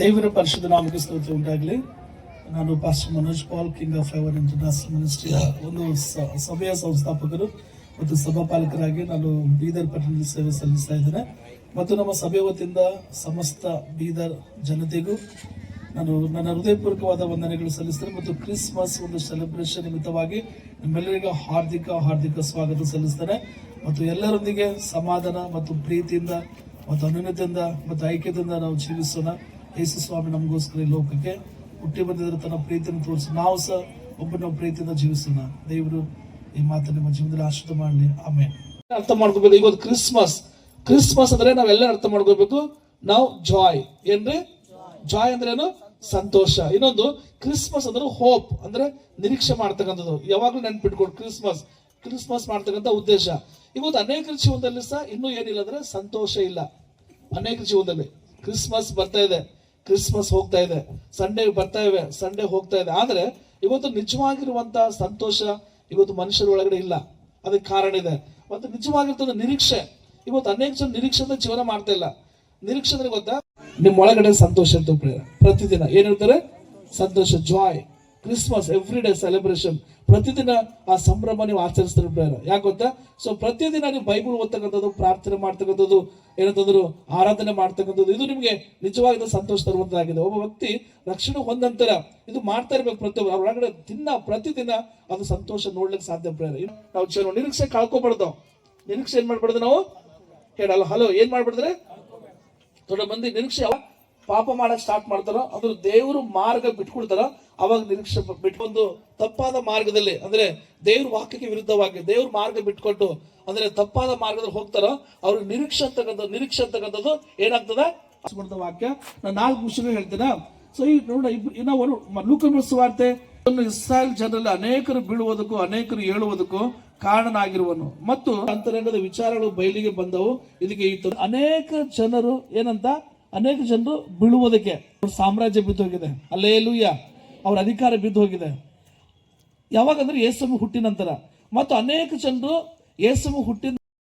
ದೇವರ ಪರಿಶುದ್ಧ ನಾಮಕ್ಕೆ ಸ್ತೋತ್ರ ಉಂಟಾಗಲಿ. ನಾನು pastor Manoj Paul, king of ever international ಮಿನಿಸ್ಟ್ರಿಯ ಒಂದು ಸಭೆಯ ಸಂಸ್ಥಾಪಕರು ಮತ್ತು ಸಭಾಪಾಲಕರಾಗಿ ನಾನು ಬೀದರ್ ಪಟ್ಟಣದಲ್ಲಿ ಸೇವೆ ಸಲ್ಲಿಸ್ತಾ ಇದ್ದೇನೆ. ಮತ್ತು ನಮ್ಮ ಸಭೆ ವತಿಯಿಂದ ಸಮಸ್ತ ಬೀದರ್ ಜನತೆಗೂ ನಾನು ನನ್ನ ಹೃದಯಪೂರ್ವಕವಾದ ವಂದನೆಗಳು ಸಲ್ಲಿಸ್ತೇನೆ. ಮತ್ತು ಕ್ರಿಸ್ಮಸ್ ಒಂದು ಸೆಲೆಬ್ರೇಷನ್ ನಿಮಿತ್ತವಾಗಿ ನಿಮ್ಮೆಲ್ಲರಿಗೂ ಹಾರ್ದಿಕ ಸ್ವಾಗತ ಸಲ್ಲಿಸ್ತೇನೆ. ಮತ್ತು ಎಲ್ಲರೊಂದಿಗೆ ಸಮಾಧಾನ ಮತ್ತು ಪ್ರೀತಿಯಿಂದ ಮತ್ತು ಅನ್ಯೋನ್ಯತೆಯಿಂದ ಮತ್ತು ಐಕ್ಯತೆಯಿಂದ ನಾವು ಜೀವಿಸೋಣ. ಯೇಸು ಸ್ವಾಮಿ ನಮಗೋಸ್ಕರ ಈ ಲೋಕಕ್ಕೆ ಹುಟ್ಟಿ ಬಂದಿದ್ರೆ ತನ್ನ ಪ್ರೀತಿಯನ್ನು ತೋರಿಸಿ ನಾವು ಸಹ ಒಬ್ಬನ ಪ್ರೀತಿಯಿಂದ ಜೀವಿಸೋಣ. ದೇವರು ಈ ಮಾತನ್ನು ನಿಮ್ಮ ಜೀವನದಲ್ಲಿ ಆಶೀರ್ವಾದ ಮಾಡಲಿ. ಆಮೇಲೆ ಅರ್ಥ ಮಾಡ್ಕೋಬೇಕು. ಇವತ್ತು ಕ್ರಿಸ್ಮಸ್ ಅಂದ್ರೆ ನಾವೆಲ್ಲ ಅರ್ಥ ಮಾಡ್ಕೋಬೇಕು. ನಾವು ಜಾಯ್ ಏನ್ರಿ? ಜಾಯ್ ಅಂದ್ರೆ ಏನು? ಸಂತೋಷ. ಇನ್ನೊಂದು ಕ್ರಿಸ್ಮಸ್ ಅಂದ್ರೆ ಹೋಪ್, ಅಂದ್ರೆ ನಿರೀಕ್ಷೆ ಮಾಡ್ತಕ್ಕಂಥದ್ದು. ಯಾವಾಗ್ಲೂ ನೆನ್ಪಿಟ್ಕೊಂಡು ಕ್ರಿಸ್ಮಸ್ ಮಾಡ್ತಕ್ಕಂಥ ಉದ್ದೇಶ. ಇವತ್ತು ಅನೇಕರ ಜೀವನದಲ್ಲಿ ಸಹ ಇನ್ನೂ ಏನಿಲ್ಲ ಅಂದ್ರೆ ಸಂತೋಷ ಇಲ್ಲ. ಅನೇಕ ಜೀವನದಲ್ಲಿ ಕ್ರಿಸ್ಮಸ್ ಬರ್ತಾ ಇದೆ, ಕ್ರಿಸ್ಮಸ್ ಹೋಗ್ತಾ ಇದೆ, ಸಂಡೇ ಬರ್ತಾ ಇವೆ, ಸಂಡೇ ಹೋಗ್ತಾ ಇದೆ. ಆದ್ರೆ ಇವತ್ತು ನಿಜವಾಗಿರುವಂತಹ ಸಂತೋಷ ಇವತ್ತು ಮನುಷ್ಯರ ಒಳಗಡೆ ಇಲ್ಲ. ಅದಕ್ಕೆ ಕಾರಣ ಇದೆ. ಮತ್ತು ನಿಜವಾಗಿರ್ತದ ನಿರೀಕ್ಷೆ. ಇವತ್ತು ಅನೇಕ ಜನ ನಿರೀಕ್ಷೆಯಿಂದ ಜೀವನ ಮಾಡ್ತಾ ಇಲ್ಲ. ನಿರೀಕ್ಷೆ ಅಂದ್ರೆ ಗೊತ್ತಾ? ನಿಮ್ಮ ಒಳಗಡೆ ಸಂತೋಷ ಇರ್ತದೆ. ಪ್ರತಿದಿನ ಏನಿರ್ತಾರೆ? ಸಂತೋಷ, joy. Christmas every day celebration. ಪ್ರತಿದಿನ ಆ ಸಂಭ್ರಮ ನೀವು ಆಚರಿಸ್ತಾರೆ ಪ್ರೇರ. ಯಾಕೆ ಗೊತ್ತಾ? ಸೊ ಪ್ರತಿದಿನ ನೀವು ಬೈಬಲ್ ಓದ್ತಕ್ಕಂಥದ್ದು, ಪ್ರಾರ್ಥನೆ ಮಾಡ್ತಕ್ಕಂಥದ್ದು, ಏನಂತಂದ್ರು ಆರಾಧನೆ ಮಾಡ್ತಕ್ಕಂಥದ್ದು, ಇದು ನಿಮಗೆ ನಿಜವಾಗಿ ಸಂತೋಷ ತರುವಂತಾಗಿದೆ. ಒಬ್ಬ ವ್ಯಕ್ತಿ ರಕ್ಷಣೆ ಹೊಂದಂತರ ಇದು ಮಾಡ್ತಾ ಇರ್ಬೇಕು. ಪ್ರತಿಯೊಬ್ಬರು ಅವ್ರ ಒಳಗಡೆ ಪ್ರತಿದಿನ ಅದು ಸಂತೋಷ ನೋಡ್ಲಿಕ್ಕೆ ಸಾಧ್ಯ ಪ್ರೇರ. ನಾವು ನಿರೀಕ್ಷೆ ಕಳ್ಕೊಬಾರ್ದು. ನಿರೀಕ್ಷೆ ಏನ್ ಮಾಡ್ಬಾರ್ದು? ನಾವು ಹೇಳಲ್ಲ ಹಲೋ ಏನ್ ಮಾಡ್ಬಿಡಿದ್ರೆ ದೊಡ್ಡ ಮಂದಿ ನಿರೀಕ್ಷೆ ಪಾಪ ಮಾಡಕ್ ಸ್ಟಾರ್ಟ್ ಮಾಡ್ತಾರೋ, ಅದ್ರ ದೇವರು ಮಾರ್ಗ ಬಿಟ್ಕೊಡ್ತಾರೋ, ಅವಾಗ ನಿರೀಕ್ಷೆ ಬಿಟ್ಕೊಂಡು ತಪ್ಪಾದ ಮಾರ್ಗದಲ್ಲಿ ಅಂದ್ರೆ ದೇವ್ರ ವಾಕ್ಯಕ್ಕೆ ವಿರುದ್ಧವಾಗಿ ದೇವ್ರ ಮಾರ್ಗ ಬಿಟ್ಕೊಟ್ಟು ಅಂದ್ರೆ ತಪ್ಪಾದ ಮಾರ್ಗದಲ್ಲಿ ಹೋಗ್ತಾರೋ ಅವ್ರಿಗೆ ನಿರೀಕ್ಷೆ ಅಂತಕ್ಕಂಥದ್ದು ಏನಾಗ್ತದ? ವಾಕ್ಯ ನಾನು 4 ವಿಷಯಗಳು ಹೇಳ್ತೇನೆ. ಸೊ ಈ ನೋಡ ಇನ್ನೊಂದು ಲೂಕನ ಸುವಾರ್ತೆ, ಇಸ್ರಾಯೇಲ್ ಜನರಲ್ಲಿ ಅನೇಕರು ಬೀಳುವುದಕ್ಕೂ ಅನೇಕರು ಏಳುವುದಕ್ಕೂ ಕಾರಣನಾಗಿರುವನು ಮತ್ತು ಅಂತರಂಗದ ವಿಚಾರಗಳು ಬಯಲಿಗೆ ಬಂದವು. ಇದಕ್ಕೆ ಅನೇಕ ಜನರು ಬೀಳುವುದಕ್ಕೆ, ಅವ್ರ ಸಾಮ್ರಾಜ್ಯ ಬಿದ್ದು ಹೋಗಿದೆ. ಅಲ್ಲೇಲೂಯಾ. ಅವ್ರ ಅಧಿಕಾರ ಬಿದ್ದು ಹೋಗಿದೆ. ಯಾವಾಗಂದ್ರೆ ಯೇಸು ಹುಟ್ಟಿದ ನಂತರ. ಮತ್ತು ಅನೇಕ ಜನರು ಯೇಸು ಹುಟ್ಟಿದ